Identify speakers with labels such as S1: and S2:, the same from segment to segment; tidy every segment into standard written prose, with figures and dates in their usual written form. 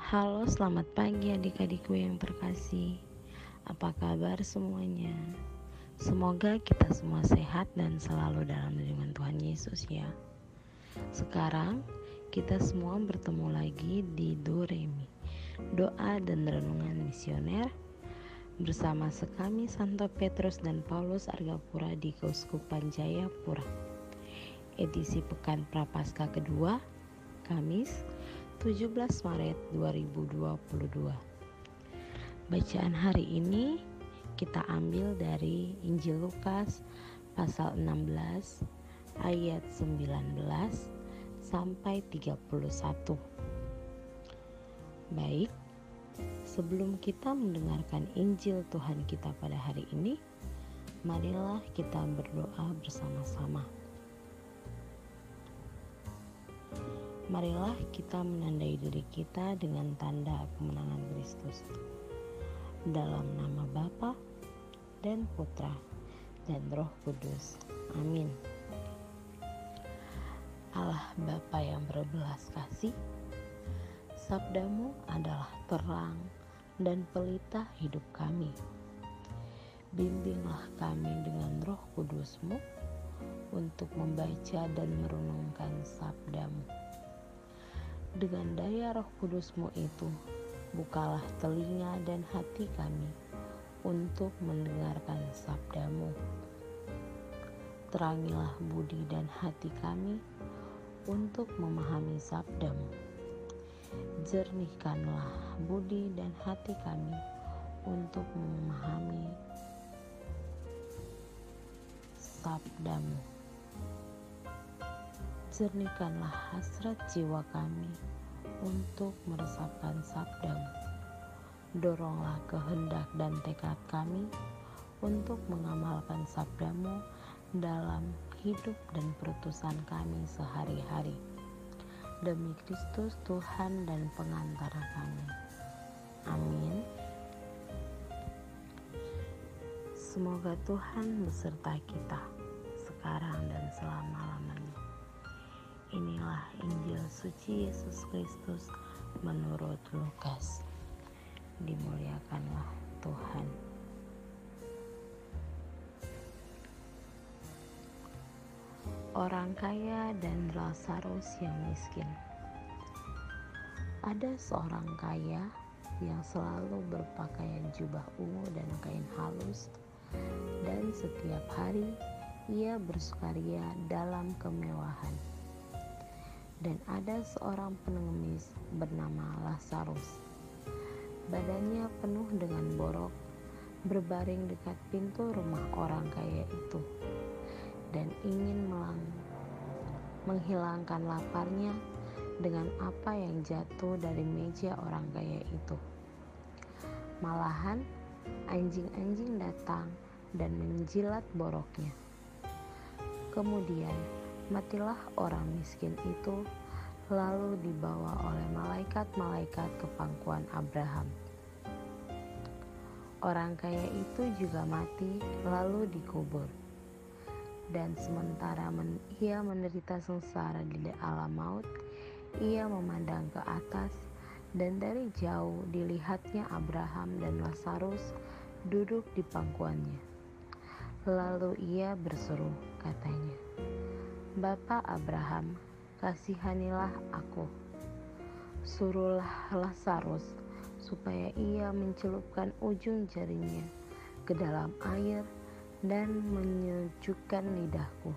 S1: Halo, selamat pagi adik-adikku yang terkasih. Apa kabar semuanya? Semoga kita semua sehat dan selalu dalam lindungan Tuhan Yesus ya. Sekarang kita semua bertemu lagi di Doremi, doa dan renungan misioner bersama sekami Santo Petrus dan Paulus Argapura di Keuskupan Jayapura. Edisi Pekan Prapaskah kedua, Kamis 17 Maret 2022. Bacaan hari ini kita ambil dari Injil Lukas pasal 16 ayat 19 sampai 31. Baik, sebelum kita mendengarkan Injil Tuhan kita pada hari ini, marilah kita berdoa bersama-sama. Marilah kita menandai diri kita dengan tanda kemenangan Kristus. Dalam nama Bapa dan Putra dan Roh Kudus. Amin. Allah Bapa yang berbelas kasih, sabdamu adalah terang dan pelita hidup kami. Bimbinglah kami dengan Roh Kudus-Mu untuk membaca dan merenungkan sabdamu. Dengan daya Roh Kudus-Mu itu, bukalah telinga dan hati kami untuk mendengarkan sabdamu. Terangilah budi dan hati kami untuk memahami sabdamu. Jernihkanlah budi dan hati kami untuk memahami sabdamu. Jernihkanlah hasrat jiwa kami untuk meresapkan sabdamu. Doronglah kehendak dan tekad kami untuk mengamalkan sabdamu dalam hidup dan perutusan kami sehari-hari. Demi Kristus Tuhan dan pengantara kami. Amin. Semoga Tuhan beserta kita sekarang dan selama-lamanya. Inilah Injil suci Yesus Kristus menurut Lukas. Dimuliakanlah Tuhan. Orang kaya dan Lazarus yang miskin. Ada seorang kaya yang selalu berpakaian jubah ungu dan kain halus, dan setiap hari ia bersukaria dalam kemewahan. Dan ada seorang pengemis bernama Lazarus. Badannya penuh dengan borok, berbaring dekat pintu rumah orang kaya itu, dan ingin menghilangkan laparnya dengan apa yang jatuh dari meja orang kaya itu. Malahan, anjing-anjing datang dan menjilat boroknya. Kemudian, matilah orang miskin itu, lalu dibawa oleh malaikat-malaikat ke pangkuan Abraham. Orang kaya itu juga mati, lalu dikubur. Dan sementara ia menderita sengsara di alam maut, ia memandang ke atas, dan dari jauh dilihatnya Abraham dan Lazarus duduk di pangkuannya. Lalu ia berseru, katanya, "Bapa Abraham, kasihanilah aku. Suruhlah Lazarus supaya ia mencelupkan ujung jarinya ke dalam air dan menyejukkan lidahku,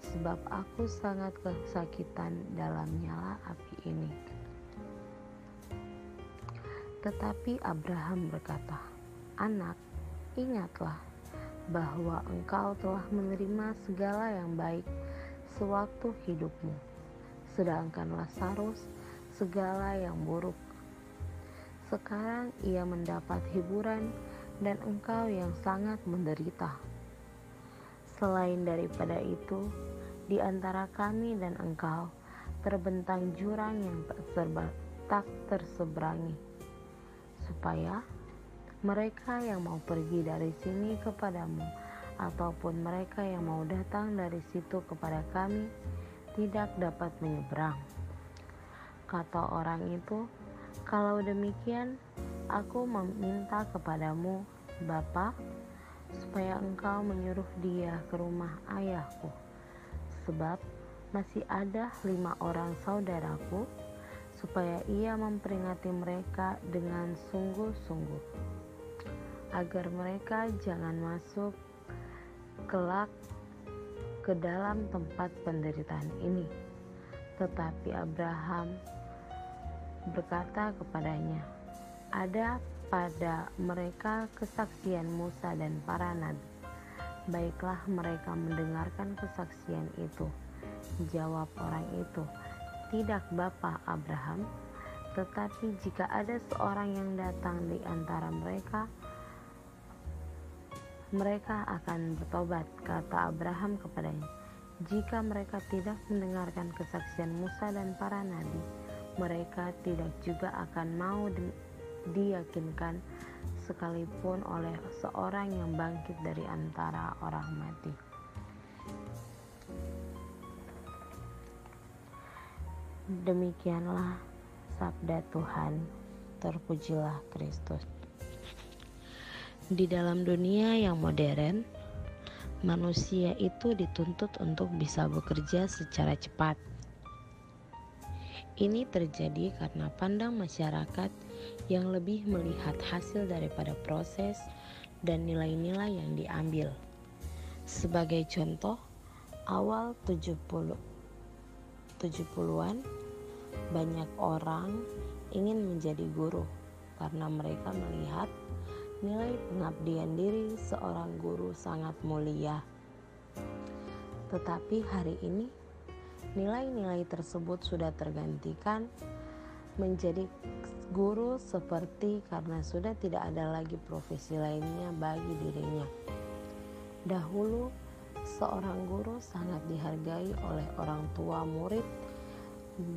S1: sebab aku sangat kesakitan dalam nyala api ini." Tetapi Abraham berkata, "Anak, ingatlah bahwa engkau telah menerima segala yang baik sewaktu hidupmu, sedangkan Lazarus segala yang buruk. Sekarang ia mendapat hiburan dan engkau yang sangat menderita. Selain daripada itu, di antara kami dan engkau terbentang jurang yang tak terseberangi, supaya mereka yang mau pergi dari sini kepadamu ataupun mereka yang mau datang dari situ kepada kami tidak dapat menyeberang." Kata orang itu, Kalau demikian, aku meminta kepadamu, Bapa, supaya engkau menyuruh dia ke rumah ayahku, sebab masih ada 5 orang saudaraku, supaya ia memperingati mereka dengan sungguh-sungguh, agar mereka jangan masuk kelak ke dalam tempat penderitaan ini. Tetapi Abraham berkata kepadanya, ada pada mereka kesaksian Musa dan para nabi. Baiklah mereka mendengarkan kesaksian itu. Jawab orang itu, tidak Bapa Abraham, tetapi jika ada seorang yang datang di antara mereka, mereka akan bertobat. Kata Abraham kepadanya, jika mereka tidak mendengarkan kesaksian Musa dan para nabi, mereka tidak juga akan mau diyakinkan sekalipun oleh seorang yang bangkit dari antara orang mati. Demikianlah sabda Tuhan. Terpujilah Kristus. Di dalam dunia yang modern, manusia itu dituntut untuk bisa bekerja secara cepat. Ini terjadi karena pandang masyarakat yang lebih melihat hasil daripada proses dan nilai-nilai yang diambil. Sebagai contoh, awal 70-an, banyak orang ingin menjadi guru karena mereka melihat nilai pengabdian diri seorang guru sangat mulia. Tetapi hari ini, nilai-nilai tersebut sudah tergantikan menjadi guru seperti karena sudah tidak ada lagi profesi lainnya bagi dirinya. Dahulu, seorang guru sangat dihargai oleh orang tua murid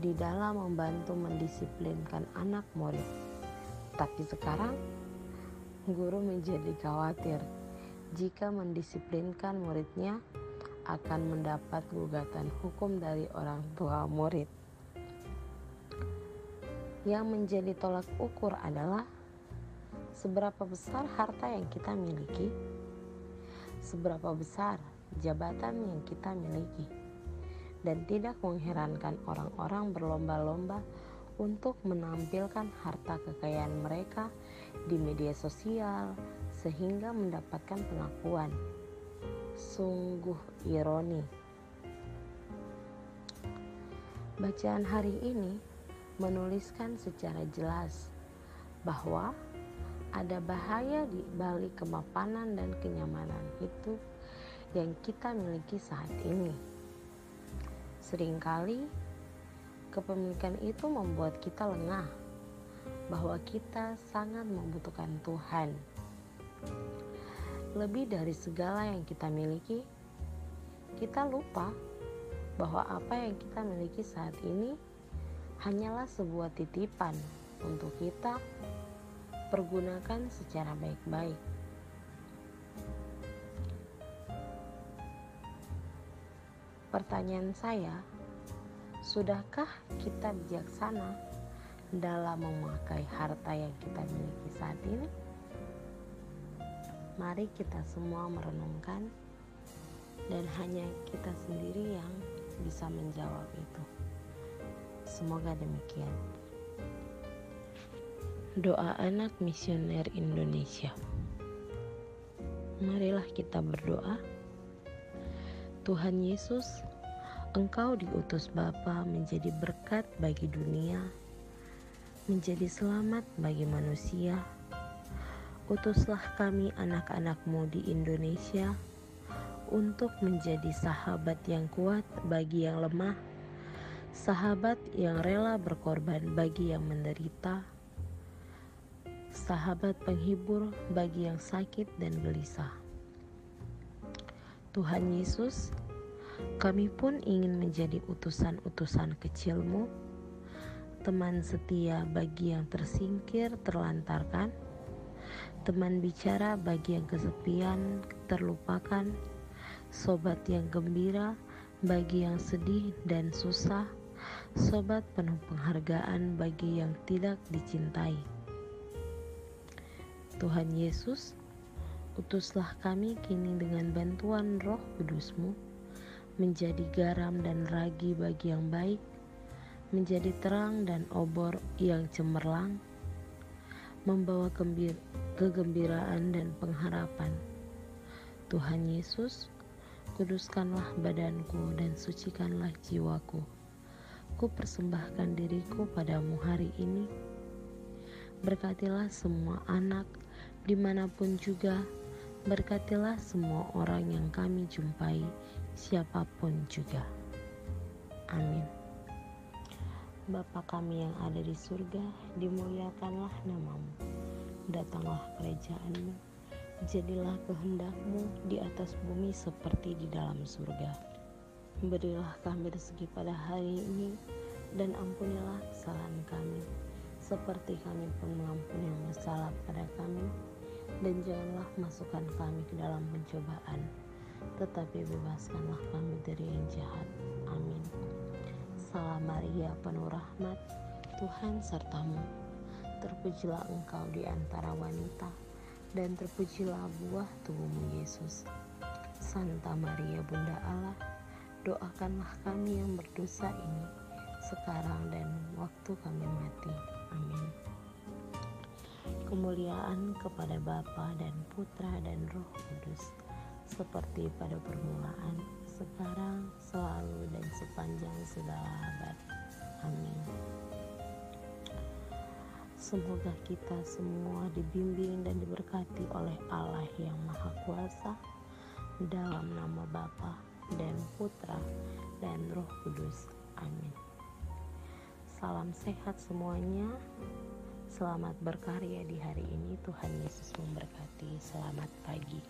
S1: di dalam membantu mendisiplinkan anak murid. Tapi sekarang, guru menjadi khawatir jika mendisiplinkan muridnya akan mendapat gugatan hukum dari orang tua murid. Yang menjadi tolak ukur adalah seberapa besar harta yang kita miliki, seberapa besar jabatan yang kita miliki, dan tidak mengherankan orang-orang berlomba-lomba untuk menampilkan harta kekayaan mereka di media sosial sehingga mendapatkan pengakuan. Sungguh ironi. Bacaan hari ini menuliskan secara jelas bahwa ada bahaya di balik kemapanan dan kenyamanan hidup yang kita miliki saat ini. Seringkali kepemilikan itu membuat kita lengah bahwa kita sangat membutuhkan Tuhan. Lebih dari segala yang kita miliki, kita lupa bahwa apa yang kita miliki saat ini hanyalah sebuah titipan untuk kita pergunakan secara baik-baik. Pertanyaan saya, sudahkah kita bijaksana dalam memakai harta yang kita miliki saat ini? Mari kita semua merenungkan, dan hanya kita sendiri yang bisa menjawab itu. Semoga demikian. Doa anak misioner Indonesia. Marilah kita berdoa. Tuhan Yesus, Engkau diutus Bapa menjadi berkat bagi dunia, menjadi selamat bagi manusia. Utuslah kami anak-anak-Mu di Indonesia untuk menjadi sahabat yang kuat bagi yang lemah, sahabat yang rela berkorban bagi yang menderita, sahabat penghibur bagi yang sakit dan gelisah. Tuhan Yesus, kami pun ingin menjadi utusan-utusan kecil-Mu, teman setia bagi yang tersingkir, terlantarkan, teman bicara bagi yang kesepian, terlupakan, sobat yang gembira bagi yang sedih dan susah, Sobat penuh penghargaan bagi yang tidak dicintai. Tuhan Yesus, utuslah kami kini dengan bantuan Roh Kudus-Mu, menjadi garam dan ragi bagi yang baik, menjadi terang dan obor yang cemerlang, membawa kegembiraan dan pengharapan. Tuhan Yesus, kuduskanlah badanku dan sucikanlah jiwaku. Ku persembahkan diriku padamu hari ini. Berkatilah semua anak dimanapun juga. Berkatilah semua orang yang kami jumpai, siapapun juga. Amin. Bapa kami yang ada di surga, dimuliakanlah namamu. Datanglah kerajaan-Mu, jadilah kehendak-Mu di atas bumi seperti di dalam surga. Berilah kami rezeki pada hari ini, dan ampunilah kesalahan kami, seperti kami pun mengampuni yang bersalah pada kami. Dan janganlah masukkan kami ke dalam pencobaan, tetapi bebaskanlah kami dari yang jahat. Amin. Salam Maria, penuh rahmat, Tuhan sertamu. Terpujilah engkau di antara wanita, dan terpujilah buah tubuhmu Yesus. Santa Maria, Bunda Allah, doakanlah kami yang berdosa ini, sekarang dan waktu kami mati. Amin. Kemuliaan kepada Bapa dan Putra dan Roh Kudus, seperti pada permulaan, sekarang, selalu, dan sepanjang segala abad. Amin. Semoga kita semua dibimbing dan diberkati oleh Allah yang Maha Kuasa, dalam nama Bapa dan Putra dan Roh Kudus. Amin. Salam sehat semuanya. Selamat berkarya di hari ini. Tuhan Yesus memberkati. Selamat pagi.